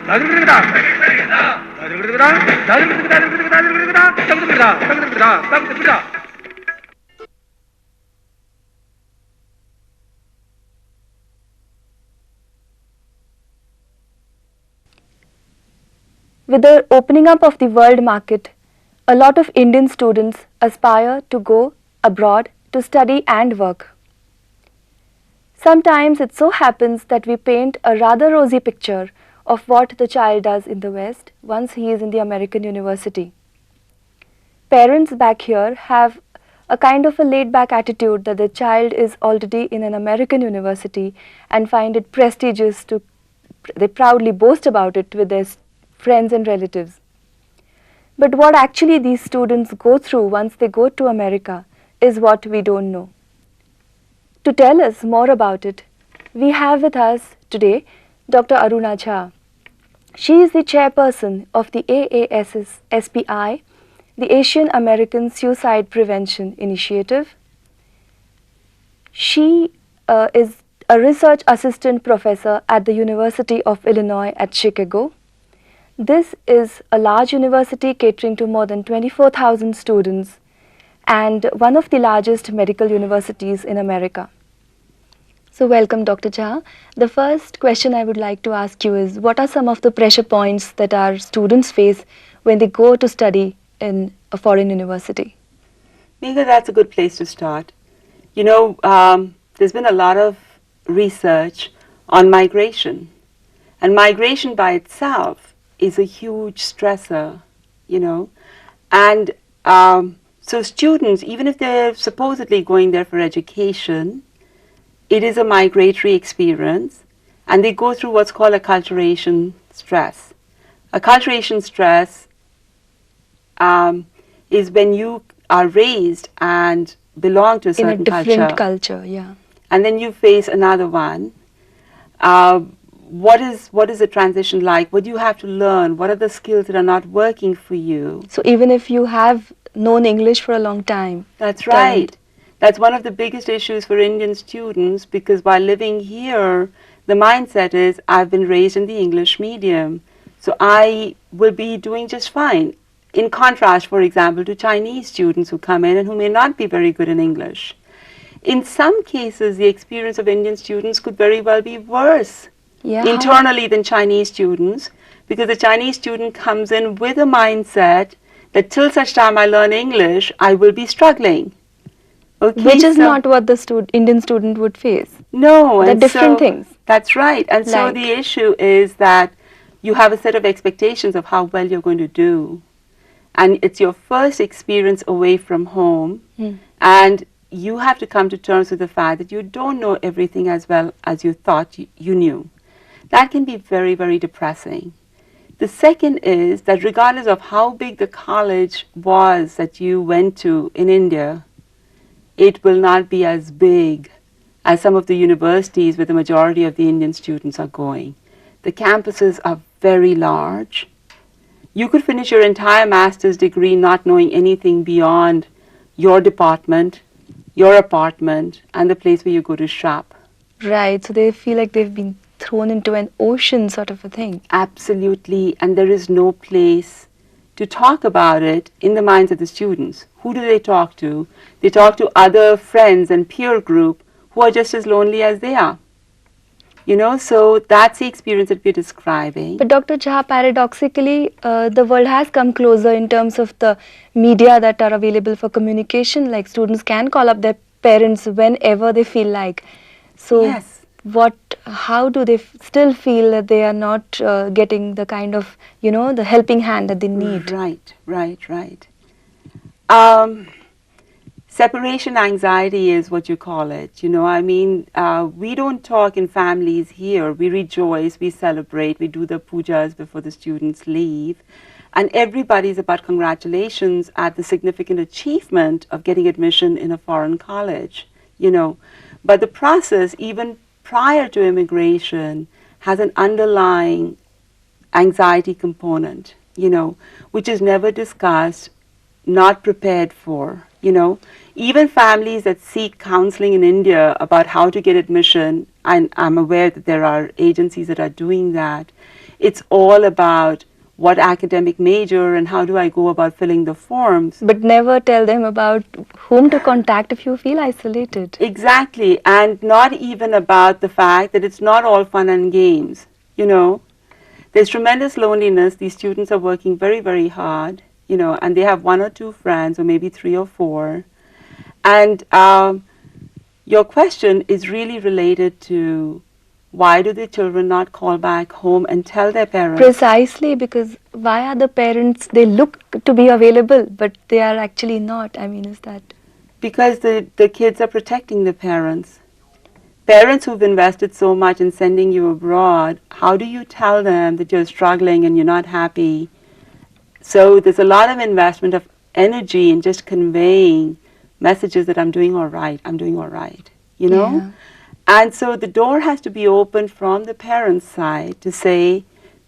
With the opening up of the world market, a lot of Indian students aspire to go abroad to study and work. Sometimes it so happens that we paint a rather rosy picture of what the child does in the West once he is in the American university. Parents back here have a kind of a laid-back attitude that the child is already in an American university and find it prestigious to, they proudly boast about it with their friends and relatives. But what actually these students go through once they go to America is what we don't know. To tell us more about it, we have with us today Dr. Aruna Jha. She is the chairperson of the AASSPI, the Asian American Suicide Prevention Initiative. She is a research assistant professor at the University of Illinois at Chicago. This is a large university catering to more than 24,000 students and one of the largest medical universities in America. So welcome, Dr. Jha. The first question I would like to ask you is, what are some of the pressure points that our students face when they go to study in a foreign university? Megha, that's a good place to start. You know, there's been a lot of research on migration, and migration by itself is a huge stressor, you know, and so students, even if they're supposedly going there for education, it is a migratory experience, and they go through what's called acculturation stress. Acculturation stress is when you are raised and belong to a certain culture. In a different culture, yeah. And then you face another one. What is the transition like? What do you have to learn? What are the skills that are not working for you? So even if you have known English for a long time. That's right. That's one of the biggest issues for Indian students, because while living here, the mindset is, I've been raised in the English medium, so I will be doing just fine. In contrast, for example, to Chinese students who come in and who may not be very good in English. In some cases, the experience of Indian students could very well be worse internally than Chinese students, because the Chinese student comes in with a mindset that till such time I learn English, I will be struggling. Okay, which is not what the Indian student would face. No. They're different things. That's right. And so the issue is that you have a set of expectations of how well you're going to do. And it's your first experience away from home. And you have to come to terms with the fact that you don't know everything as well as you thought you knew. That can be very, very depressing. The second is that regardless of how big the college was that you went to in India, it will not be as big as some of the universities where the majority of the Indian students are going. The campuses are very large. You could finish your entire master's degree not knowing anything beyond your department, your apartment, and the place where you go to shop. Right, so they feel like they've been thrown into an ocean sort of a thing. Absolutely, and there is no place to talk about it in the minds of the students. Who do they talk to? They talk to other friends and peer group who are just as lonely as they are. You know, so that's the experience that we're describing. But Dr. Jha, paradoxically, the world has come closer in terms of the media that are available for communication. Like students can call up their parents whenever they feel like. So yes. How do they still feel that they are not getting the kind of, you know, the helping hand that they need? Right. Separation anxiety is what you call it. You know, I mean, we don't talk in families here. We rejoice, we celebrate, we do the pujas before the students leave. And everybody's about congratulations at the significant achievement of getting admission in a foreign college, you know. But the process, even prior to immigration, has an underlying anxiety component, you know, which is never discussed, not prepared for, you know. Even families that seek counseling in India about how to get admission I'm aware that there are agencies that are doing that. It's all about what academic major and how do I go about filling the forms. But never tell them about whom to contact if you feel isolated. Exactly, and not even about the fact that it's not all fun and games, you know. There's tremendous loneliness. These students are working very, very hard, you know, and they have 1 or 2 friends or maybe 3 or 4. And your question is really related to why do the children not call back home and tell their parents? Precisely, because why are the parents, they look to be available, but they are actually not. I mean, is that? Because the kids are protecting the parents. Parents who've invested so much in sending you abroad, how do you tell them that you're struggling and you're not happy? So there's a lot of investment of energy in just conveying messages that I'm doing all right, you know? Yeah. And so the door has to be opened from the parents' side to say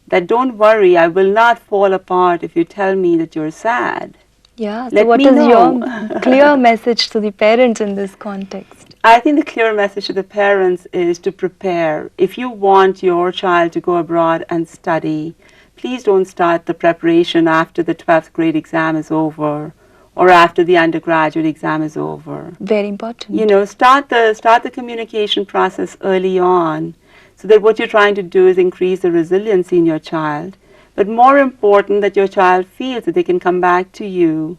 that don't worry, I will not fall apart if you tell me that you're sad. Yeah, so Let what me is know. your clear message to the parents in this context? I think the clear message to the parents is to prepare. If you want your child to go abroad and study, please don't start the preparation after the 12th grade exam is over or after the undergraduate exam is over. Very important. You know, start the communication process early on so that what you're trying to do is increase the resiliency in your child. But more important, that your child feels that they can come back to you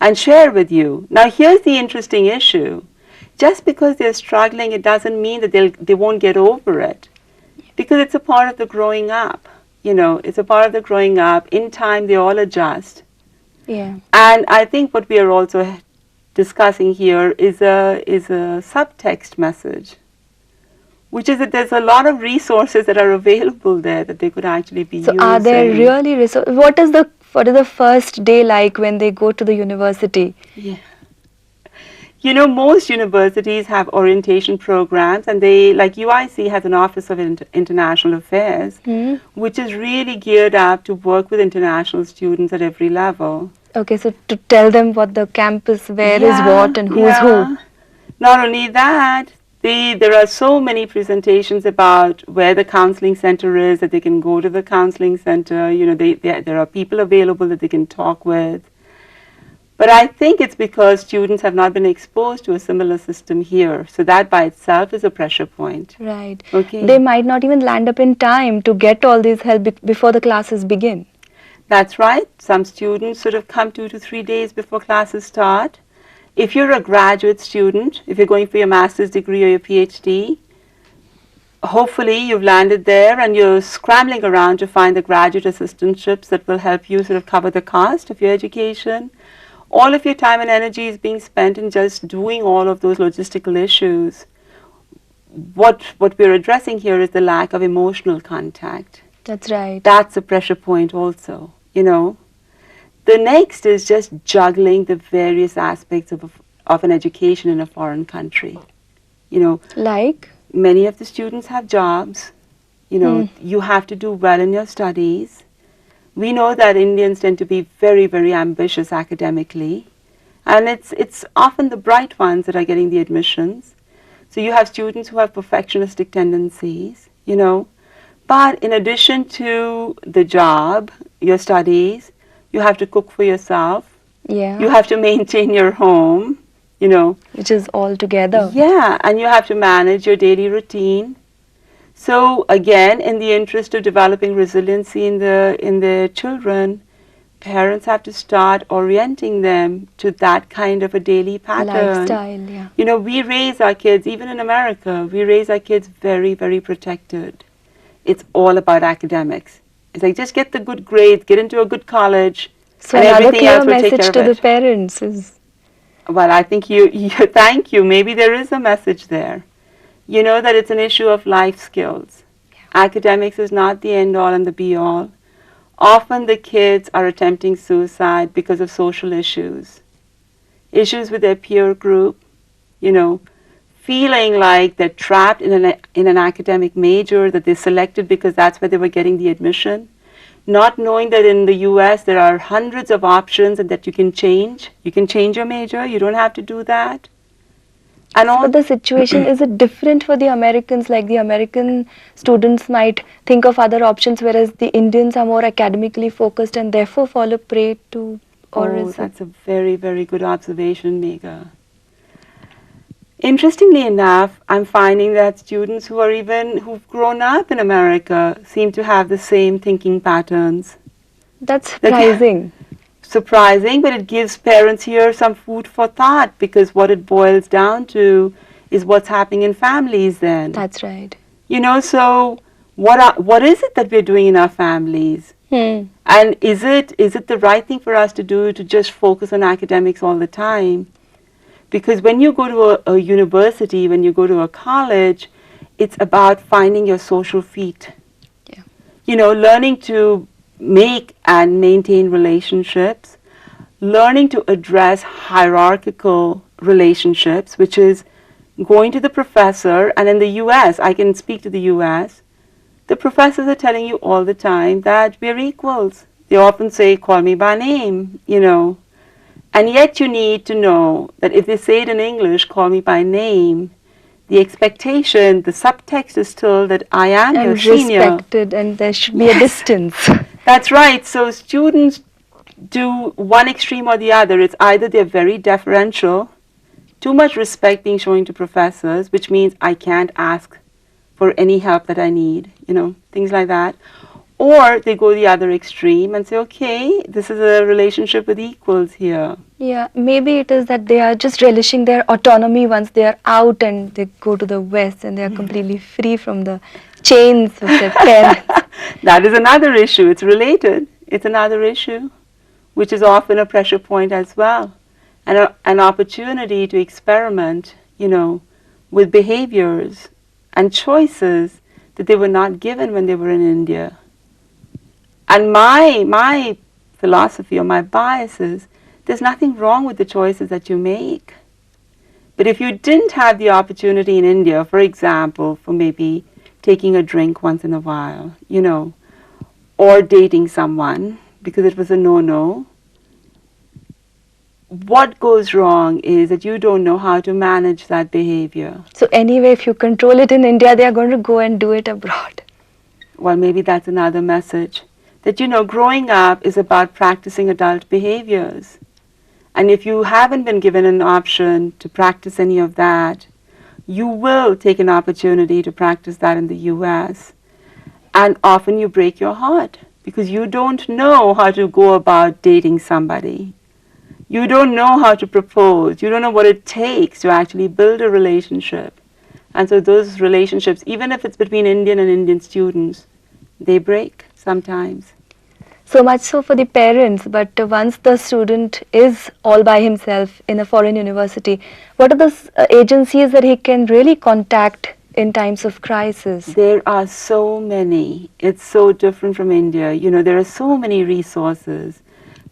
and share with you. Now, here's the interesting issue. Just because they're struggling, it doesn't mean that they won't get over it. Because it's a part of the growing up. You know, it's a part of the growing up. In time, they all adjust. Yeah. And I think what we are also discussing here is a subtext message, which is that there's a lot of resources that are available there that they could actually be using. So are there really resources? What is the first day like when they go to the university? Yeah. You know, most universities have orientation programs, and they, like UIC has an Office of International Affairs, which is really geared up to work with international students at every level. Okay, so to tell them what the campus, where is what and who's who. Not only that, there are so many presentations about where the counseling center is, that they can go to the counseling center. You know, there are people available that they can talk with. But I think it's because students have not been exposed to a similar system here. So that by itself is a pressure point. Right. Okay. They might not even land up in time to get all these help before the classes begin. That's right. Some students sort of come 2 to 3 days before classes start. If you're a graduate student, if you're going for your master's degree or your PhD, hopefully you've landed there and you're scrambling around to find the graduate assistantships that will help you sort of cover the cost of your education. All of your time and energy is being spent in just doing all of those logistical issues. What we're addressing here is the lack of emotional contact. That's right. That's a pressure point also, you know. The next is just juggling the various aspects of an education in a foreign country. You know, like? Many of the students have jobs. You know, you have to do well in your studies. We know that Indians tend to be very, very ambitious academically, and it's often the bright ones that are getting the admissions. So you have students who have perfectionistic tendencies, you know, but in addition to the job, your studies, you have to cook for yourself. Yeah. You have to maintain your home, you know. Which is all together. Yeah, and you have to manage your daily routine. So again, in the interest of developing resiliency in their children, parents have to start orienting them to that kind of a daily pattern. Lifestyle, yeah. You know, we raise our kids, even in America, we raise our kids very, very protected. It's all about academics. It's like, just get the good grades, get into a good college, so and another everything else clear will take care message of to it. the parents is... Well, I think you thank you. Maybe there is a message there. You know that it's an issue of life skills. Yeah. Academics is not the end all and the be all. Often the kids are attempting suicide because of social issues. Issues with their peer group, you know, feeling like they're trapped in an academic major that they selected because that's where they were getting the admission. Not knowing that in the US there are hundreds of options and that you can change. You can change your major, you don't have to do that. And so the situation is it different for the Americans? Like the American students might think of other options, whereas the Indians are more academically focused and therefore fall prey to. Or that's a very, very good observation, Megha. Interestingly enough, I'm finding that students who've grown up in America seem to have the same thinking patterns. That's surprising. Surprising, but it gives parents here some food for thought, because what it boils down to is what's happening in families then. That's right. You know, so what is it that we're doing in our families? And is it the right thing for us to do, to just focus on academics all the time? Because when you go to a university, when you go to a college, it's about finding your social feet. Yeah. You know, learning to make and maintain relationships, learning to address hierarchical relationships, which is going to the professor. And in the US, I can speak to the US, the professors are telling you all the time that we're equals. They often say, call me by name, you know. And yet you need to know that if they say it in English, call me by name, the expectation, the subtext is still that I am your senior. And respected, and there should be a distance. That's right. So students do one extreme or the other. It's either they're very deferential, too much respect being shown to professors, which means I can't ask for any help that I need, you know, things like that. Or they go the other extreme and say, okay, this is a relationship with equals here. Yeah, maybe it is that they are just relishing their autonomy once they are out and they go to the West and they are completely free from the chains of their parents. That is another issue. It's related. It's another issue, which is often a pressure point as well. And an opportunity to experiment, you know, with behaviors and choices that they were not given when they were in India. And my philosophy or my bias is there's nothing wrong with the choices that you make. But if you didn't have the opportunity in India, for example, for maybe taking a drink once in a while, you know, or dating someone because it was a no-no, what goes wrong is that you don't know how to manage that behavior. So anyway, if you control it in India, they are going to go and do it abroad. Well, maybe that's another message. That, you know, growing up is about practicing adult behaviors. And if you haven't been given an option to practice any of that, you will take an opportunity to practice that in the US. And often you break your heart because you don't know how to go about dating somebody. You don't know how to propose. You don't know what it takes to actually build a relationship. And so those relationships, even if it's between Indian and Indian students, they break sometimes. So much so for the parents, but once the student is all by himself in a foreign university, what are the agencies that he can really contact in times of crisis? There are so many. It's so different from India. You know, there are so many resources.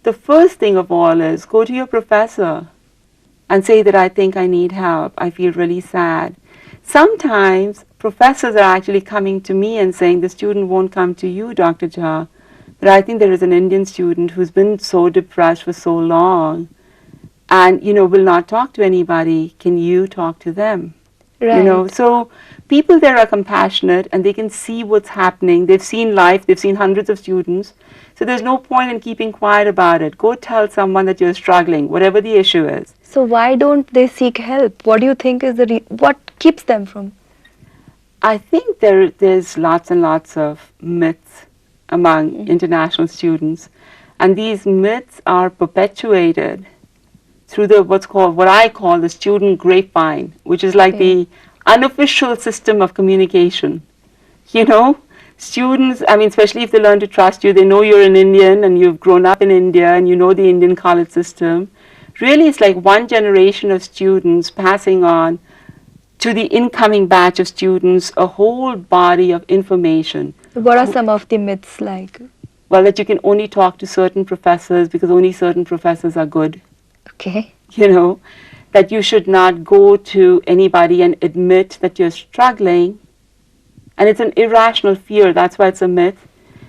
The first thing of all is go to your professor and say that I think I need help. I feel really sad. Sometimes professors are actually coming to me and saying the student won't come to you, Dr. Jha, but I think there is an Indian student who's been so depressed for so long and, you know, will not talk to anybody. Can you talk to them? Right. You know, so people there are compassionate and they can see what's happening. They've seen life. They've seen hundreds of students. So there's no point in keeping quiet about it. Go tell someone that you're struggling, whatever the issue is. So why don't they seek help? What do you think is what keeps them from? I think there's lots and lots of myths among international students. And these myths are perpetuated through what I call the student grapevine, which is like the unofficial system of communication. You know, students, I mean, especially if they learn to trust you, they know you're an Indian and you've grown up in India and you know the Indian college system. Really, it's like one generation of students passing on to the incoming batch of students a whole body of information. What are some of the myths like? Well, that you can only talk to certain professors because only certain professors are good. Okay. You know, that you should not go to anybody and admit that you're struggling. And it's an irrational fear, that's why it's a myth,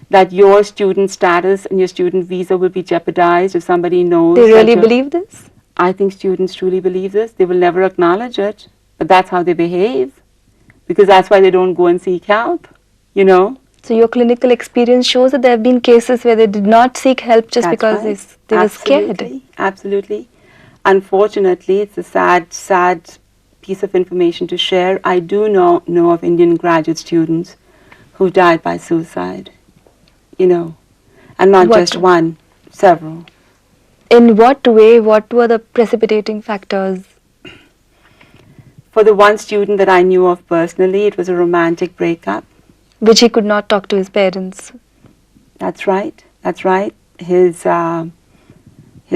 that your student status and your student visa will be jeopardized if somebody knows. They really believe this? I think students truly believe this. They will never acknowledge it. but that's how they behave, because that's why they don't go and seek help, you know. So your clinical experience shows that there have been cases where they did not seek help just because they were scared. Absolutely. Unfortunately, it's a sad piece of information to share. I do know of Indian graduate students who died by suicide, you know, and not just one, several. In what way? What were the precipitating factors? For the one student that I knew of personally, it was a romantic breakup. Which he could not talk to his parents. That's right. That's right. His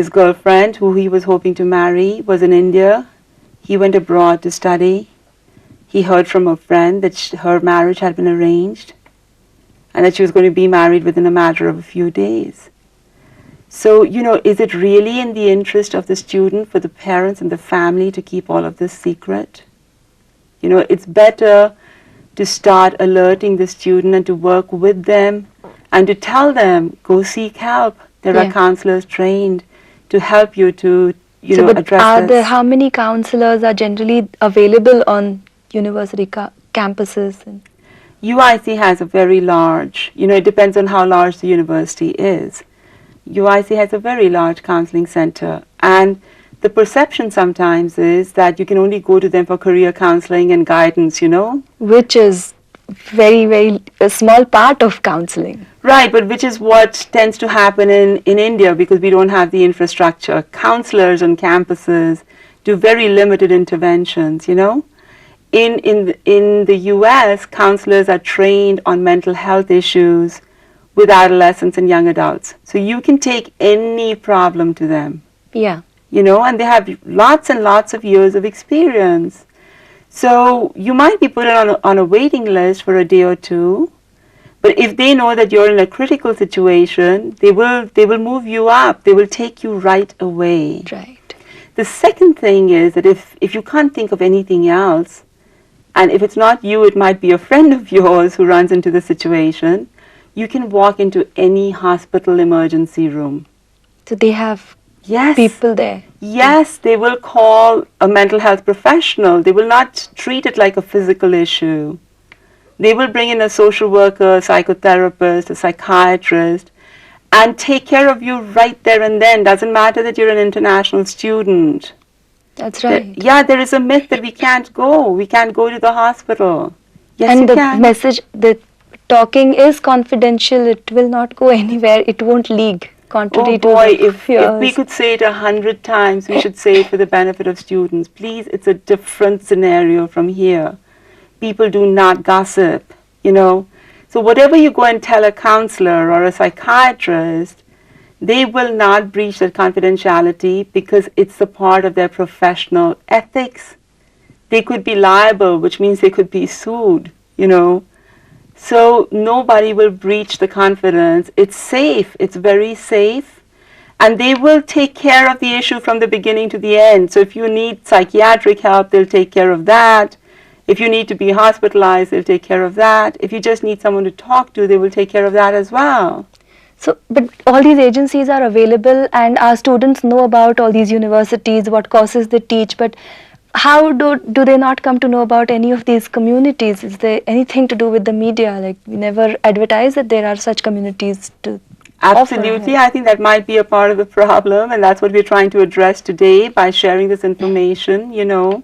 girlfriend, who he was hoping to marry, was in India. He went abroad to study. He heard from a friend that her marriage had been arranged and that she was going to be married within a matter of a few days. So, you know, is it really in the interest of the student for the parents and the family to keep all of this secret? You know, it's better to start alerting the student and to work with them and to tell them, go seek help. There are counselors trained to help you to, you know, address this. How many counselors are generally available on university campuses? UIC has a very large, you know, it depends on how large the university is. UIC has a very large counseling center, and the perception sometimes is that you can only go to them for career counseling and guidance, you know. Which is very a small part of counseling. Right, but which is what tends to happen in India because we don't have the infrastructure. Counselors on campuses do very limited interventions, you know. In the US, counselors are trained on mental health issues with adolescents and young adults. So you can take any problem to them. Yeah. You know, and they have lots and lots of years of experience. So you might be put on a waiting list for a day or two, but if they know that you're in a critical situation, they will move you up. They will take you right away. Right. The second thing is that if you can't think of anything else, and if it's not you, it might be a friend of yours who runs into the situation, you can walk into any hospital emergency room. So they have people there. Yes, they will call a mental health professional. They will not treat it like a physical issue. They will bring in a social worker, a psychotherapist, a psychiatrist, and take care of you right there and then. Doesn't matter that you're an international student. That's right. There is a myth that we can't go. We can't go to the hospital. Yes, and you can. Message, the talking is confidential. It will not go anywhere. It won't leak. Contrary to if we could say it 100 times, we should say it for the benefit of students. Please, it's a different scenario from here. People do not gossip, you know. So whatever you go and tell a counselor or a psychiatrist, they will not breach that confidentiality because it's a part of their professional ethics. They could be liable, which means they could be sued, you know. So nobody will breach the confidence. It's safe. It's very safe. And they will take care of the issue from the beginning to the end. So if you need psychiatric help, they'll take care of that. If you need to be hospitalized, they'll take care of that. If you just need someone to talk to, they will take care of that as well. So, but all these agencies are available and our students know about all these universities, what courses they teach, but how do they not come to know about any of these communities? Is there anything to do with the media? Like, we never advertise that there are such communities to Absolutely. I think that might be a part of the problem, and that's what we're trying to address today by sharing this information, you know,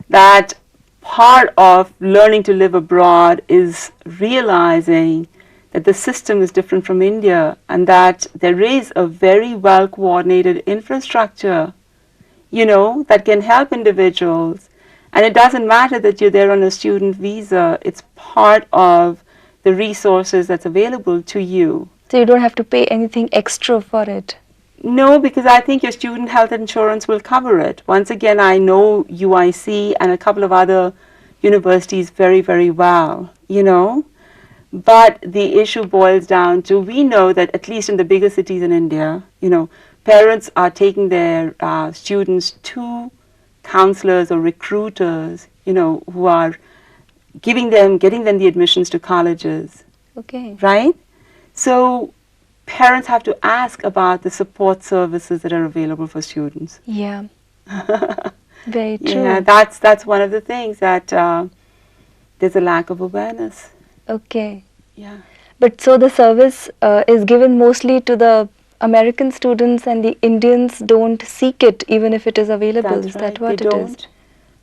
that part of learning to live abroad is realizing that the system is different from India and that there is a very well coordinated infrastructure, you know, that can help individuals. And it doesn't matter that you're there on a student visa. It's part of the resources that's available to you. So you don't have to pay anything extra for it? No, because I think your student health insurance will cover it. Once again, I know UIC and a couple of other universities very, very well, you know. But the issue boils down to, we know that at least in the bigger cities in India, you know, parents are taking their students to counselors or recruiters, you know, who are getting them the admissions to colleges. Okay. Right? So parents have to ask about the support services that are available for students. Yeah. Very true. Yeah, that's one of the things that there's a lack of awareness. Okay. Yeah. But so the service is given mostly to the American students, and the Indians don't seek it even if it is available. That's Is right. that what They it don't. is?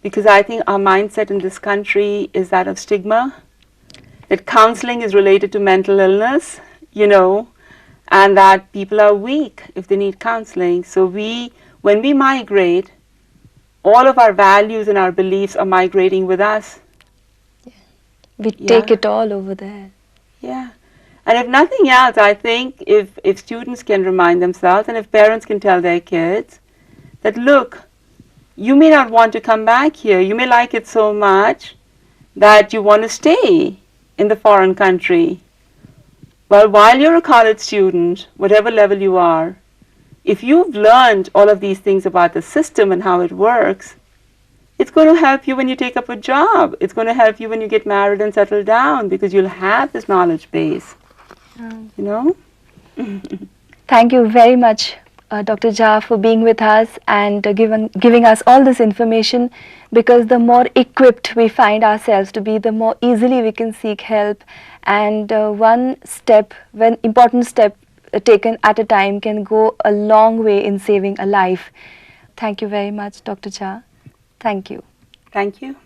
Because I think our mindset in this country is that of stigma, that counseling is related to mental illness, you know, and that people are weak if they need counseling. So when we migrate, all of our values and our beliefs are migrating with us. We Yeah. take it all over there. Yeah. And if nothing else, I think if students can remind themselves and if parents can tell their kids that, look, you may not want to come back here. You may like it so much that you want to stay in the foreign country. Well, while you're a college student, whatever level you are, if you've learned all of these things about the system and how it works, it's going to help you when you take up a job. It's going to help you when you get married and settle down because you'll have this knowledge base. You know? Thank you very much, Dr. Jha, for being with us and giving us all this information, because the more equipped we find ourselves to be, the more easily we can seek help, and one important step taken at a time can go a long way in saving a life. Thank you very much, Dr. Jha. Thank you. Thank you.